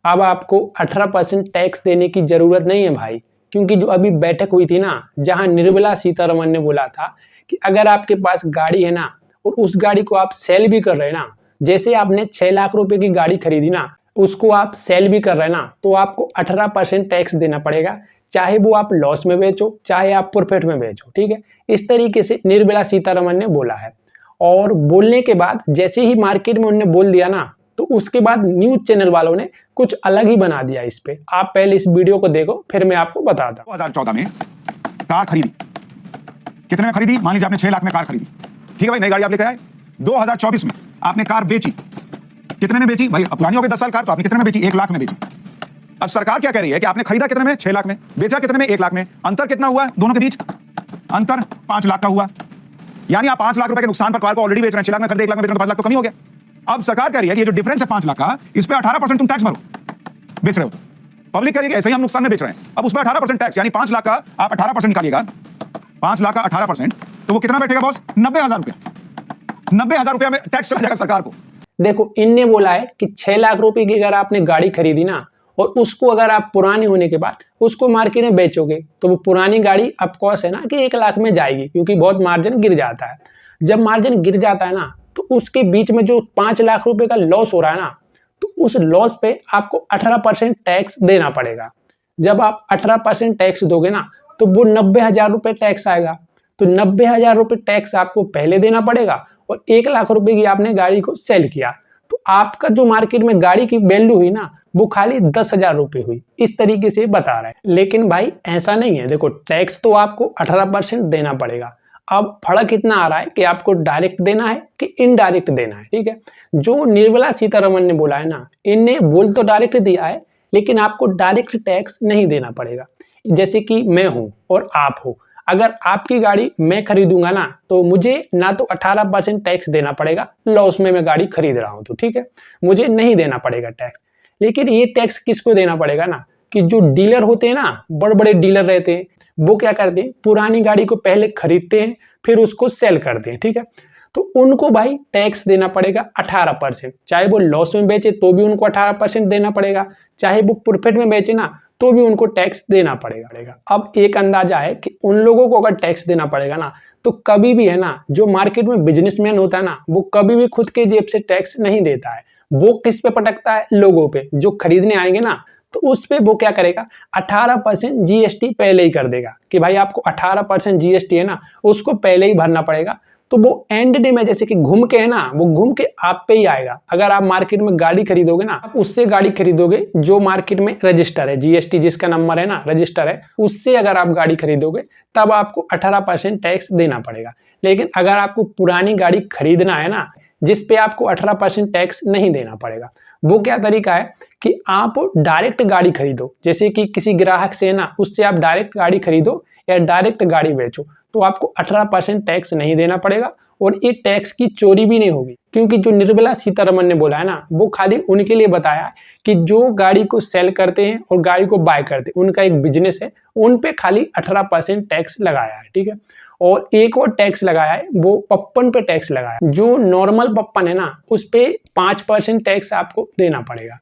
अब आपको 18% टैक्स देने की ज़रूरत नहीं है भाई, क्योंकि जो अभी बैठक हुई थी ना, जहां निर्मला सीतारमण ने बोला था कि अगर आपके पास गाड़ी है ना और उस गाड़ी को आप सेल भी कर रहे हैं ना, जैसे आपने 6 लाख रुपए की गाड़ी खरीदी ना, उसको आप सेल भी कर रहे हैं ना, तो आपको 18% टैक्स देना पड़ेगा, चाहे वो आप लॉस में बेचो, चाहे आप प्रॉफिट में बेचो। ठीक है, इस तरीके से निर्मला सीतारमण ने बोला है। और बोलने के बाद जैसे ही मार्केट में उन्होंने बोल दिया ना, तो उसके बाद न्यूज चैनल वालों ने कुछ अलग ही बना दिया इस पे। आप पहले इस वीडियो को देखो, फिर मैं आपको बताता हूं। 2014 में कार खरीदी, कितने में खरीदी? मान लीजिए आपने 6 लाख में कार खरीदी, ठीक है भाई, नई गाड़ी आप लेकर आए। 2024 में आपने कार बेची, कितने में बेची भाई? पुरानी हो गई 10 साल कार, तो आपने कितने में बेची? 1 लाख में बेची। अब सरकार क्या कह रही है कि आपने खरीदा कितने में? 6 लाख में, बेचा कितने में? 1 लाख में। अंतर कितना हुआ दोनों के बीच? अंतर 5 लाख का हुआ। यानी आप 5 लाख रुपए के नुकसान पर कार को ऑलरेडी बेच रहे हैं। 6 लाख में खरीदे, 1 लाख में बेच रहे हैं, तो 5 लाख तो कमी हो गया। अब सरकार कह रही है कि ये जो डिफरेंस है 5 लाख का, इस पे 18% तुम टैक्स भरो, बेच रहे हो तो। पब्लिक कह रही है कि ऐसे ही हम नुकसान में बेच रहे हैं, अब उस पर 18% टैक्स, यानी 5 लाख का आप 18% निकालिएगा, 5 लाख का 18%, तो वो कितना बैठेगा बॉस? 90,000 रुपया। 90,000 रुपया में टैक्स चला जाएगा सरकार को। देखो, इनने बोला है कि 6 लाख रुपए की अगर आपने गाड़ी खरीदी ना, और उसको अगर आप पुरानी होने के बाद उसको मार्केट में बेचोगे, तो वो पुरानी गाड़ी ऑफकोर्स है ना कि 1 लाख में जाएगी, क्योंकि बहुत मार्जिन गिर जाता है। जब मार्जिन गिर जाता है ना, तो उसके बीच में जो 5 लाख रुपए का लॉस हो रहा है ना, तो उस लॉस पे आपको 18% टैक्स देना पड़ेगा। जब आप 18% टैक्स दोगे ना, तो वो 90,000 रुपये टैक्स आएगा। तो 90,000 रुपये टैक्स आपको पहले देना पड़ेगा, और 1 लाख रुपए की आपने गाड़ी को सेल किया, तो आपका जो मार्केट में गाड़ी की वैल्यू हुई ना, वो खाली 10,000 रुपये हुई। इस तरीके से बता रहा है। लेकिन भाई ऐसा नहीं है। देखो, टैक्स तो आपको 18% देना पड़ेगा। अब फर्क इतना आ रहा है कि आपको डायरेक्ट देना है कि इनडायरेक्ट देना है। ठीक है, जो निर्मला सीतारमण ने बोला है ना, इनने बोल तो डायरेक्ट दिया है, लेकिन आपको डायरेक्ट टैक्स नहीं देना पड़ेगा। जैसे कि मैं हूं और आप हो, अगर आपकी गाड़ी मैं खरीदूंगा ना, तो मुझे ना तो 18% टैक्स देना पड़ेगा, लॉस में मैं गाड़ी खरीद रहा हूं तो, ठीक है, मुझे नहीं देना पड़ेगा टैक्स। लेकिन ये टैक्स किसको देना पड़ेगा ना, कि जो डीलर होते हैं ना, बड़े बड़े डीलर रहते हैं, वो क्या करते हैं, पुरानी गाड़ी को पहले खरीदते हैं, फिर उसको सेल करते हैं। ठीक है, तो उनको भाई टैक्स देना पड़ेगा 18%। चाहे वो लॉस में बेचे तो भी उनको 18% देना पड़ेगा, चाहे वो प्रॉफिट में बेचे ना, तो भी उनको टैक्स देना पड़ेगा। अब एक अंदाजा है कि उन लोगों को अगर टैक्स देना पड़ेगा ना, तो कभी भी है ना, जो मार्केट में बिजनेसमैन होता है ना, वो कभी भी खुद के जेब से टैक्स नहीं देता है। वो किस पे पटकता है? लोगों पे। जो खरीदने आएंगे ना, तो उस पे वो क्या करेगा, 18% जीएसटी पहले ही कर देगा कि भाई आपको 18% जीएसटी है ना, उसको पहले ही भरना पड़ेगा। तो वो एंड डे में जैसे कि घूम के है ना, वो घूम के आप पे ही आएगा। अगर आप मार्केट में गाड़ी खरीदोगे ना, आप उससे गाड़ी खरीदोगे जो मार्केट में रजिस्टर है, जीएसटी जिसका नंबर है ना, रजिस्टर है, उससे अगर आप गाड़ी खरीदोगे, तब आपको 18% टैक्स देना पड़ेगा। लेकिन अगर आपको पुरानी गाड़ी खरीदना है ना, जिस पे आपको 18% टैक्स नहीं देना पड़ेगा, वो क्या तरीका है कि आप डायरेक्ट गाड़ी खरीदो। जैसे कि किसी ग्राहक से ना, उससे आप डायरेक्ट गाड़ी खरीदो या डायरेक्ट गाड़ी बेचो, तो आपको 18% टैक्स नहीं देना पड़ेगा, और ये टैक्स की चोरी भी नहीं होगी। क्योंकि जो निर्मला सीतारमण ने बोला है ना, वो खाली उनके लिए बताया कि जो गाड़ी को सेल करते हैं और गाड़ी को बाय करते हैं, उनका एक बिजनेस है, उन पे खाली 18% टैक्स लगाया है। ठीक है, और एक और टैक्स लगाया है, वो पप्पन पे टैक्स लगाया है। जो नॉर्मल पप्पन है ना, उस पे 5% टैक्स आपको देना पड़ेगा,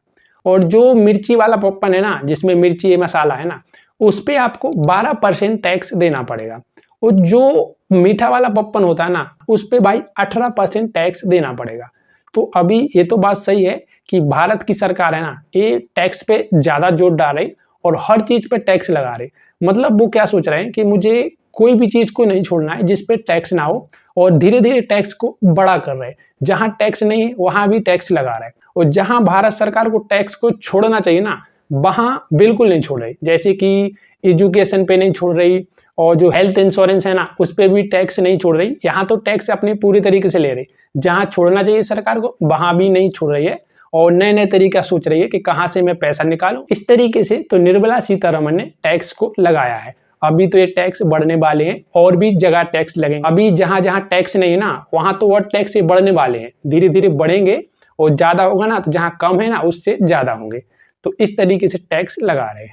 और जो मिर्ची वाला पप्पन है ना, जिसमें मिर्ची मसाला है ना, उस पे आपको 12% टैक्स देना पड़ेगा। और जो मीठा वाला पप्पन होता है ना, उस पे भाई 18% टैक्स देना पड़ेगा। तो अभी ये तो बात सही है कि भारत की सरकार है ना, ये टैक्स पे ज़्यादा जोर डाल रही और हर चीज़ पे टैक्स लगा रही। मतलब वो क्या सोच रहे हैं कि मुझे कोई भी चीज़ को नहीं छोड़ना है जिस पे टैक्स ना हो, और धीरे धीरे टैक्स को बड़ा कर रहे हैं। जहाँ टैक्स नहीं है वहाँ भी टैक्स लगा रहे हैं, और जहाँ भारत सरकार को टैक्स को छोड़ना चाहिए ना, वहाँ बिल्कुल नहीं छोड़ रही। जैसे कि एजुकेशन पे नहीं छोड़ रही, और जो हेल्थ इंश्योरेंस है ना, उस पर भी टैक्स नहीं छोड़ रही। यहाँ तो टैक्स अपने पूरी तरीके से ले रही, जहाँ छोड़ना चाहिए सरकार को वहाँ भी नहीं छोड़ रही है, और नए नए तरीका सोच रही है कि कहाँ से मैं पैसा निकालूं। इस तरीके से तो निर्मला सीतारमण ने टैक्स को लगाया है। अभी तो ये टैक्स बढ़ने वाले हैं, और भी जगह टैक्स लगेंगे। अभी जहाँ जहाँ टैक्स नहीं है ना, वहाँ तो और टैक्स बढ़ने वाले हैं, धीरे धीरे बढ़ेंगे, और ज़्यादा होगा ना, तो जहाँ कम है ना, उससे ज़्यादा होंगे। तो इस तरीके से टैक्स लगा रहे हैं।